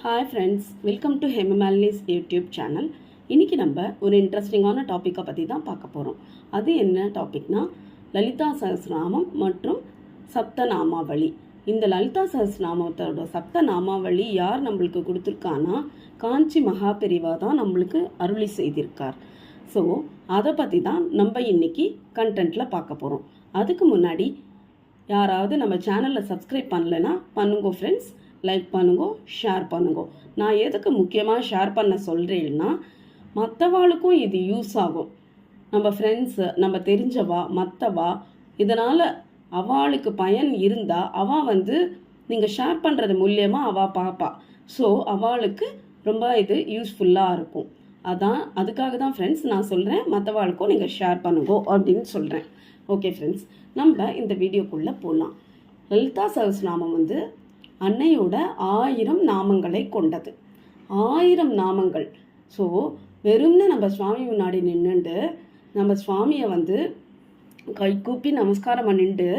Hi friends, welcome to ஹெமமாலினிஸ் YouTube channel. இன்றைக்கி நம்ம ஒரு இன்ட்ரெஸ்டிங்கான டாப்பிக்கை பற்றி தான் பார்க்க போகிறோம். அது என்ன டாபிக்னா, லலிதா சஹஸ்ரநாமம் மற்றும் சப்தநாமாவளி. இந்த லலிதா சஹஸ்ரநாமத்தோட சப்தநாமாவளி யார் நம்மளுக்கு கொடுத்துருக்கான்னா, காஞ்சி மகாபெரிவா தான் நம்மளுக்கு அருளி செய்திருக்கார். ஸோ அதை பற்றி தான் நம்ம இன்றைக்கி கண்டென்ட்டில் பார்க்க போகிறோம். அதுக்கு முன்னாடி யாராவது நம்ம சேனலில் சப்ஸ்கிரைப் பண்ணலைன்னா பண்ணுங்க ஃப்ரெண்ட்ஸ், லைக் பண்ணுங்க, ஷேர் பண்ணுங்க. நான் எதுக்கு முக்கியமாக ஷேர் பண்ண சொல்கிறேன்னா, மற்றவாளுக்கும் இது யூஸ் ஆகும். நம்ம ஃப்ரெண்ட்ஸு, நம்ம தெரிஞ்சவா, மற்றவா, இதனால் அவளுக்கு பயன் இருந்தால் அவள் நீங்கள் ஷேர் பண்ணுறது மூலியமாக அவள் பார்ப்பா. ஸோ அவளுக்கு ரொம்ப இது யூஸ்ஃபுல்லாக இருக்கும். அதுக்காக தான் ஃப்ரெண்ட்ஸ் நான் சொல்கிறேன், மற்றவாளுக்கும் நீங்கள் ஷேர் பண்ணுங்க அப்படின்னு சொல்கிறேன். ஓகே ஃப்ரெண்ட்ஸ், நம்ம இந்த வீடியோக்குள்ளே போகலாம். லலிதா சஹஸ்ரநாமம் அன்னையோட 1000 நாமங்களை கொண்டது. 1000 நாமங்கள். ஸோ வெறும்னு நம்ம சுவாமி முன்னாடி நின்றுண்டு நம்ம சுவாமியை கைகூப்பி நமஸ்காரம் பண்ணிட்டு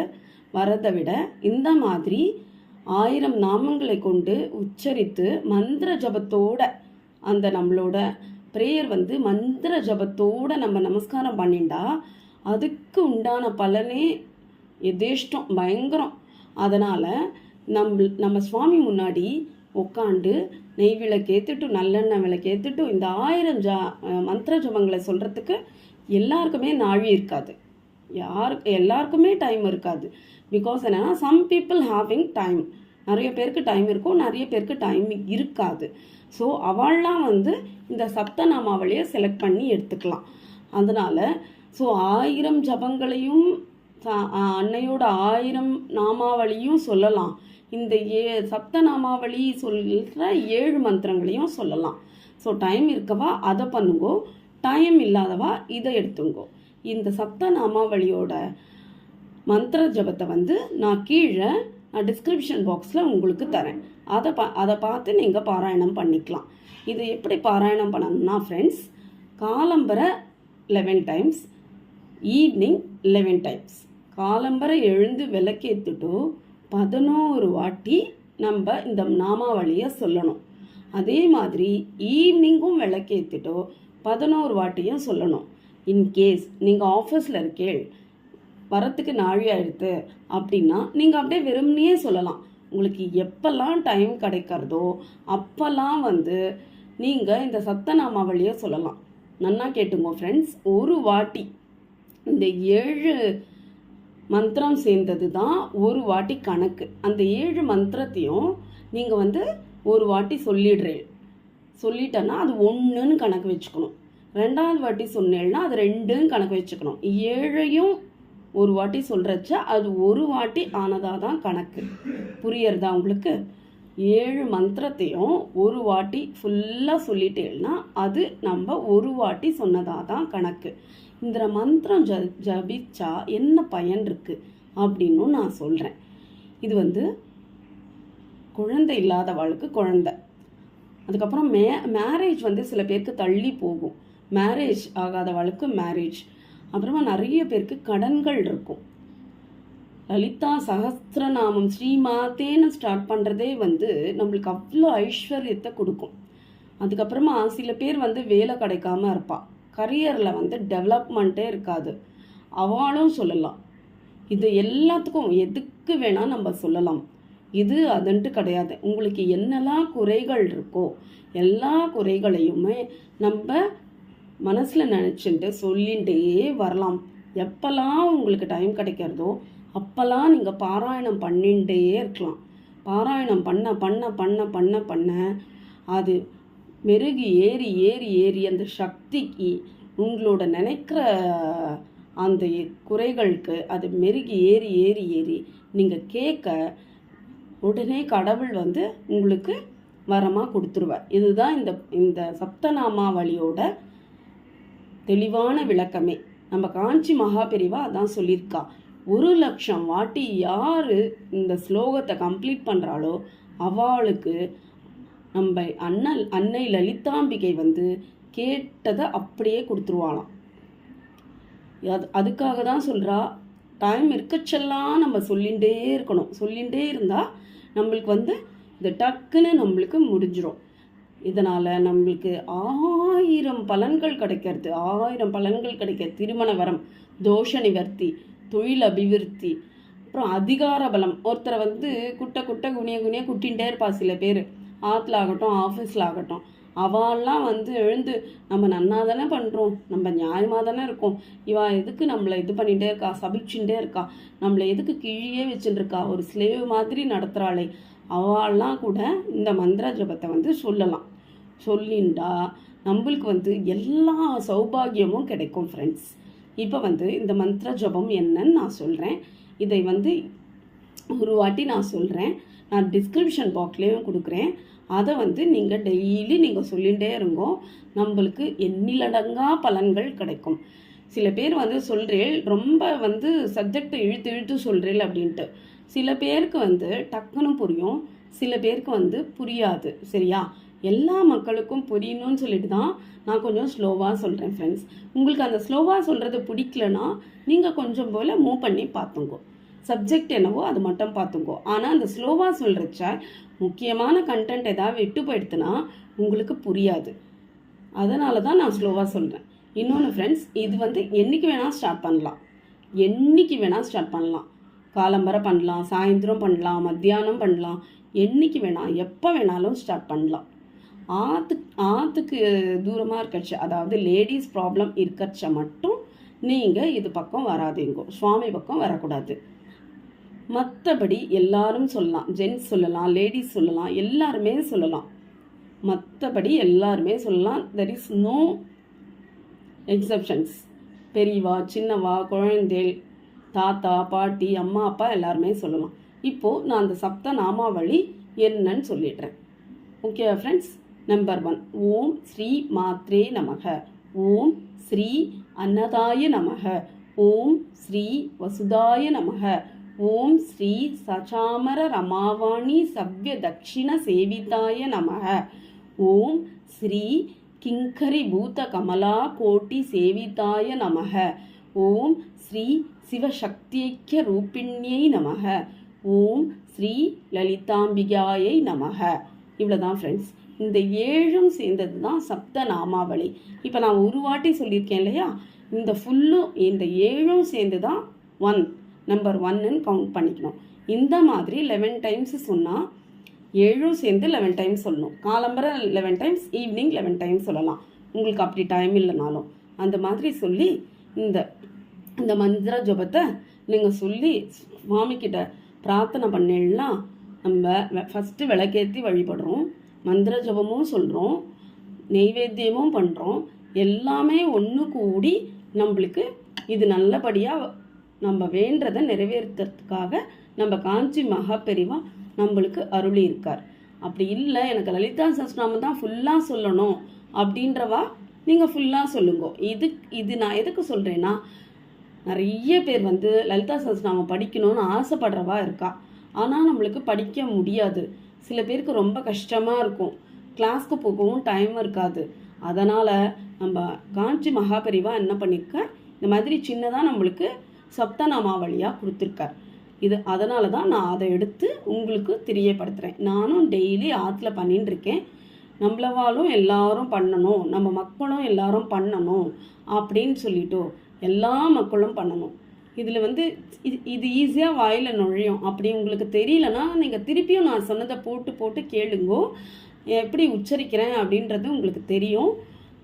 வரதை விட, இந்த மாதிரி 1000 நாமங்களை கொண்டு உச்சரித்து மந்திர ஜபத்தோட அந்த நம்மளோட ப்ரேயர் மந்திர ஜபத்தோட நம்ம நமஸ்காரம் பண்ணிண்டா அதுக்கு உண்டான பலனே எதேஷ்டம், பயங்கரம். அதனால் நம்ம சுவாமி முன்னாடி உட்காண்டு நெய் விளக்கேற்றுட்டு நல்லெண்ணெய் விளக்கேற்றுட்டு இந்த 1000 மந்திர ஜபங்களை சொல்கிறதுக்கு எல்லாருக்குமே நாழி இருக்காது, எல்லாருக்குமே டைம் இருக்காது. பிகாஸ் என்னென்னா, சம் பீப்புள் ஹேவிங் டைம், நிறைய பேருக்கு டைம் இருக்கும், நிறைய பேருக்கு டைம் இருக்காது. ஸோ அவள்லாம் இந்த சப்தநாமாவளியை செலக்ட் பண்ணி எடுத்துக்கலாம். அதனால் ஸோ 1000 ஜபங்களையும் அன்னையோட 1000 நாமாவளியும் சொல்லலாம். இந்த சப்தநாமாவளி சொல்கிற 7 மந்திரங்களையும் சொல்லலாம். ஸோ டைம் இருக்கவா அதை பண்ணுங்கோ, டைம் இல்லாதவா இதை எடுத்துங்கோ. இந்த சப்தநாமாவளியோட மந்திர ஜபத்தை நான் கீழே டிஸ்கிரிப்ஷன் பாக்ஸில் உங்களுக்கு தரேன். அதை பார்த்து நீங்கள் பாராயணம் பண்ணிக்கலாம். இது எப்படி பாராயணம் பண்ணணும்னா ஃப்ரெண்ட்ஸ், காலம்பரை 11 டைம்ஸ், ஈவினிங் 11 டைம்ஸ். காலம்பரை எழுந்து விளக்கேற்றுட்டு 11 வாட்டி நம்ம இந்த நாமாவளியை சொல்லணும். அதே மாதிரி ஈவினிங்கும் விளக்கேற்றுட்டோ 11 வாட்டியும் சொல்லணும். இன்கேஸ் நீங்கள் ஆஃபீஸில் இருக்கே, வரத்துக்கு நாழி ஆயிடுது அப்படின்னா நீங்கள் அப்படியே வெறும்னையே சொல்லலாம். உங்களுக்கு எப்பெல்லாம் டைம் கிடைக்கிறதோ அப்போல்லாம் நீங்கள் இந்த சப்தநாமாவளியை சொல்லலாம். நன்னா கேட்டுங்க ஃப்ரெண்ட்ஸ், ஒரு வாட்டி இந்த 7 மந்திரம் சேர்ந்தது தான் ஒரு வாட்டி கணக்கு. அந்த 7 மந்திரத்தையும் நீங்கள் ஒரு வாட்டி சொல்லிட்டேன்னா அது 1ன்னு கணக்கு வச்சுக்கணும். 2வது வாட்டி சொன்னேன்னா அது 2ன்னு கணக்கு வச்சுக்கணும். 7ஐயும் ஒரு வாட்டி சொல்கிறச்ச அது ஒரு வாட்டி ஆனதாக தான் கணக்கு. புரியறதா உங்களுக்கு? 7 மந்திரத்தையும் ஒரு வாட்டி ஃபுல்லாக சொல்லிட்டேன்னா அது நம்ம ஒரு வாட்டி சொன்னதாக தான் கணக்கு. இந்த மந்திரம் ஜபிச்சா என்ன பயன் இருக்குது அப்படின்னு நான் சொல்கிறேன். இது குழந்தை இல்லாதவளுக்கு குழந்தை, அதுக்கப்புறம் மேரேஜ் சில பேருக்கு தள்ளி போகும், மேரேஜ் ஆகாதவளுக்கு மேரேஜ், அப்புறமா நிறைய பேருக்கு கடன்கள் இருக்கும். லலிதா சஹஸ்ரநாமம் ஸ்ரீமாதேன்னு ஸ்டார்ட் பண்ணுறதே நம்மளுக்கு அவ்வளோ ஐஸ்வர்யத்தை கொடுக்கும். அதுக்கப்புறமா சில பேர் வேலை கிடைக்காம இருப்பாள், கரியரில் டெவலப்மெண்ட்டே இருக்காது, அவளும் சொல்லலாம். இது எல்லாத்துக்கும் எதுக்கு வேணால் நம்ம சொல்லலாம். இது அதுன்ட்டு கிடையாது. உங்களுக்கு என்னெல்லாம் குறைகள் இருக்கோ எல்லா குறைகளையுமே நம்ம மனசில் நினச்சிட்டு சொல்லிகிட்டே வரலாம். எப்போல்லாம் உங்களுக்கு டைம் கிடைக்கிறதோ அப்போல்லாம் நீங்கள் பாராயணம் பண்ணிகிட்டே இருக்கலாம். பாராயணம் பண்ண பண்ண பண்ண பண்ண பண்ண அது மெருகி ஏறி ஏறி ஏறி அந்த சக்திக்கு உங்களோட நினைக்கிற அந்த குறைகளுக்கு அது மெருகி ஏறி ஏறி ஏறி நீங்கள் கேட்க உடனே கடவுள் உங்களுக்கு வரமாக கொடுத்துருவார். இதுதான் இந்த சப்தநாமாவளியோட தெளிவான விளக்கமே. நம்ம காஞ்சி மகாபெரிவா அதான் சொல்லியிருக்கா. 1,00,000 வாட்டி யார் இந்த ஸ்லோகத்தை கம்ப்ளீட் பண்ணுறாளோ அவளுக்கு நம்ம அன்னை லலிதாம்பிகை கேட்டதை அப்படியே கொடுத்துருவாளாம். அதுக்காக தான் சொல்கிறா, டைம் இருக்கச்செல்லாம் நம்ம சொல்லிகிட்டே இருக்கணும். சொல்லிகிட்டே இருந்தால் நம்மளுக்கு இது டக்குன்னு நம்மளுக்கு முடிஞ்சிடும். இதனால் நம்மளுக்கு 1000 பலன்கள் கிடைக்கிறது, 1000 பலன்கள் கிடைக்க. திருமண வரம், தோஷ நிவர்த்தி, தொழில் அபிவிருத்தி, அப்புறம் அதிகார பலம். ஒருத்தரை குனிய குட்டின்ண்டே இருப்பா. சில பேர் ஆற்றுல ஆகட்டும், ஆஃபீஸில் ஆகட்டும், அவெல்லாம் எழுந்து நம்ம நன்னா தானே பண்ணுறோம், நம்ம நியாயமாக தானே இருக்கோம், இவா எதுக்கு நம்மளை இது பண்ணிகிட்டே இருக்கா, சபிச்சுட்டே இருக்கா, நம்மளை எதுக்கு கீழே வச்சுட்டுருக்கா, ஒரு ஸ்லேவ் மாதிரி நடத்துகிறாளே, அவெல்லாம் கூட இந்த மந்திர ஜபத்தை சொல்லலாம். சொல்லிண்டா நம்மளுக்கு எல்லா சௌபாகியமும் கிடைக்கும் ஃப்ரெண்ட்ஸ். இப்போ இந்த மந்திர ஜபம் என்னன்னு நான் சொல்கிறேன். இதை ஒரு வாட்டி நான் சொல்கிறேன். நான் டிஸ்கிரிப்ஷன் பாக்ஸ்லேயும் கொடுக்குறேன். அதை நீங்கள் டெய்லி நீங்கள் சொல்லிகிட்டே இருங்கோ. நம்மளுக்கு எண்ணிலடங்கா பலன்கள் கிடைக்கும். சில பேர் சொல்கிறேன் ரொம்ப சப்ஜெக்டை இழுத்து சொல்கிறேன் அப்படின்ட்டு. சில பேருக்கு டக்குன்னு புரியும், சில பேருக்கு புரியாது. சரியா? எல்லா மக்களுக்கும் புரியணும்னு சொல்லிட்டு தான் நான் கொஞ்சம் ஸ்லோவாக சொல்கிறேன் ஃப்ரெண்ட்ஸ். உங்களுக்கு அந்த ஸ்லோவாக சொல்கிறது பிடிக்கலனா நீங்கள் கொஞ்சம் போல் மூவ் பண்ணி பார்த்துங்கோ. சப்ஜெக்ட் என்னவோ அது மட்டும் பார்த்துங்கோ. ஆனால் அந்த ஸ்லோவாக சொல்கிறச்ச முக்கியமான கண்டென்ட் ஏதாவது விட்டு போயிடுத்துனா உங்களுக்கு புரியாது. அதனால தான் நான் ஸ்லோவாக சொல்கிறேன். இன்னொன்று ஃப்ரெண்ட்ஸ், இது என்றைக்கு வேணால் ஸ்டார்ட் பண்ணலாம், என்றைக்கு வேணால் ஸ்டார்ட் பண்ணலாம். காலம்பரை பண்ணலாம், சாயந்தரம் பண்ணலாம், மத்தியானம் பண்ணலாம், என்றைக்கு வேணால் எப்போ வேணாலும் ஸ்டார்ட் பண்ணலாம். ஆற்றுக்கு தூரமாக இருக்கச்ச, அதாவது லேடிஸ் ப்ராப்ளம் இருக்கச்ச மட்டும் நீங்கள் இது பக்கம் வராதீங்கோ, சுவாமி பக்கம் வரக்கூடாது. மற்றபடி எல்லாரும் சொல்லலாம், ஜென்ட்ஸ் சொல்லலாம், லேடிஸ் சொல்லலாம், எல்லாருமே சொல்லலாம். மற்றபடி எல்லாருமே சொல்லலாம். There is no exceptions. பெரியவா, சின்னவா, குழந்தை, தாத்தா, பாட்டி, அம்மா, அப்பா எல்லாருமே சொல்லலாம். இப்போது நான் அந்த சப்த நாமாவளி என்னன்னு சொல்லிடுறேன். Okay friends. நம்பர் 1, ஓம் ஸ்ரீ மாத்ரே நமக, ஓம் ஸ்ரீ அன்னதாய நமக, ஓம் ஸ்ரீ வசுதாய நமக, ஓம் ஸ்ரீ சசாமர ரமாவாணி சவ்ய தக்ஷிண சேவிதாய நமக, ஓம் ஸ்ரீ கிங்கரி பூத கமலா கோட்டி சேவிதாய நமக, ஓம் ஸ்ரீ சிவசக்தியைக்கிய ரூபிண்யை நமக, ஓம் ஸ்ரீ லலிதாம்பிகாயை நமக. இவ்வளோதான் ஃப்ரெண்ட்ஸ். இந்த 7 சேர்ந்தது தான் சப்த நாமாவளி. இப்போ நான் ஒரு வாட்டி சொல்லியிருக்கேன் இல்லையா, இந்த ஃபுல்லும் இந்த 7 சேர்ந்து தான் நம்பர் 1ன்னு கவுண்ட் பண்ணிக்கணும். இந்த மாதிரி 11 டைம்ஸ் சொன்னால் 7 சேர்ந்து 11 டைம்ஸ் சொல்லணும். காலம்பரை 11 டைம்ஸ், ஈவினிங் 11 டைம்ஸ் சொல்லலாம். உங்களுக்கு அப்படி டைம் இல்லைனாலும் அந்த மாதிரி சொல்லி இந்த மந்திர ஜபத்தை நீங்கள் சொல்லி சுவாமிக்கிட்ட பிரார்த்தனை பண்ணிடலாம். நம்ம ஃபஸ்ட்டு விளக்கேற்றி வழிபடுறோம், மந்திர ஜபமும் சொல்கிறோம், நெய்வேத்தியமும் பண்ணுறோம். எல்லாமே ஒன்று கூடி நம்மளுக்கு இது நல்லபடியாக நம்ம வேண்டதை நிறைவேற்றுறதுக்காக நம்ம காஞ்சி மகாபெரிவா நம்மளுக்கு அருளி இருக்கார். அப்படி இல்லை எனக்கு லலிதா சஹஸ்ரநாமம் தான் ஃபுல்லாக சொல்லணும் அப்படின்றவா நீங்கள் ஃபுல்லாக சொல்லுங்க. இது நான் எதுக்கு சொல்கிறேன்னா, நிறைய பேர் லலிதா சஹஸ்ரநாமம் படிக்கணும்னு ஆசைப்படுறவா இருக்கா. ஆனால் நம்மளுக்கு படிக்க முடியாது. சில பேருக்கு ரொம்ப கஷ்டமாக இருக்கும், கிளாஸ்க்கு போகவும் டைம் இருக்காது. அதனால் நம்ம காஞ்சி மகாபெரிவா என்ன பண்ணியிருக்கார், இந்த மாதிரி சின்னதாக நம்மளுக்கு சப்தநாமாவளியாக கொடுத்துருக்கார். அதனால தான் நான் அதை எடுத்து உங்களுக்கு தெரியப்படுத்துகிறேன். நானும் டெய்லி ஆற்றுல பண்ணின்னு இருக்கேன். நம்மளவாலும் எல்லாரும் பண்ணணும், நம்ம மக்களும் எல்லாரும் பண்ணணும் அப்படின்னு சொல்லிட்டு எல்லா மக்களும் பண்ணணும். இதில் இது ஈஸியாக வாயில் நுழையும். அப்படி உங்களுக்கு தெரியலனா நீங்கள் திருப்பியும் நான் சொன்னதை போட்டு கேளுங்கோ, எப்படி உச்சரிக்கிறேன் அப்படின்றது உங்களுக்கு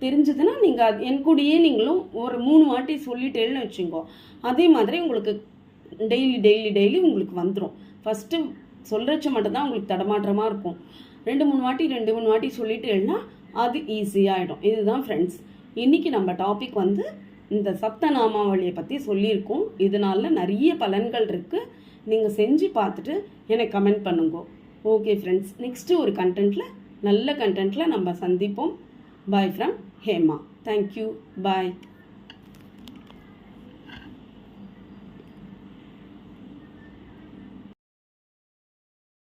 தெரிஞ்சதுன்னா நீங்கள் என் கூடயே நீங்களும் ஒரு 3 வாட்டி சொல்லிட்டேன்னு வச்சுங்கோ. அதே மாதிரி உங்களுக்கு டெய்லி உங்களுக்கு வந்துடும். ஃபஸ்ட்டு சொல்கிறச்ச மட்டும்தான் உங்களுக்கு தடமாற்றமாக இருக்கும். 2-3 வாட்டி சொல்லிட்டேன்னா அது ஈஸியாகிடும். இதுதான் ஃப்ரெண்ட்ஸ். இன்றைக்கி நம்ம டாபிக் இந்த சப்த நாமாவளியை பற்றி சொல்லியிருக்கோம். இதனால நிறைய பலன்கள் இருக்குது. நீங்கள் செஞ்சு பார்த்துட்டு எனக்கு கமெண்ட் பண்ணுங்க. ஓகே ஃப்ரெண்ட்ஸ், நெக்ஸ்ட்டு ஒரு நல்ல கண்டென்ட்டில் நம்ம சந்திப்போம். Bye from Hema. Thank you. Bye.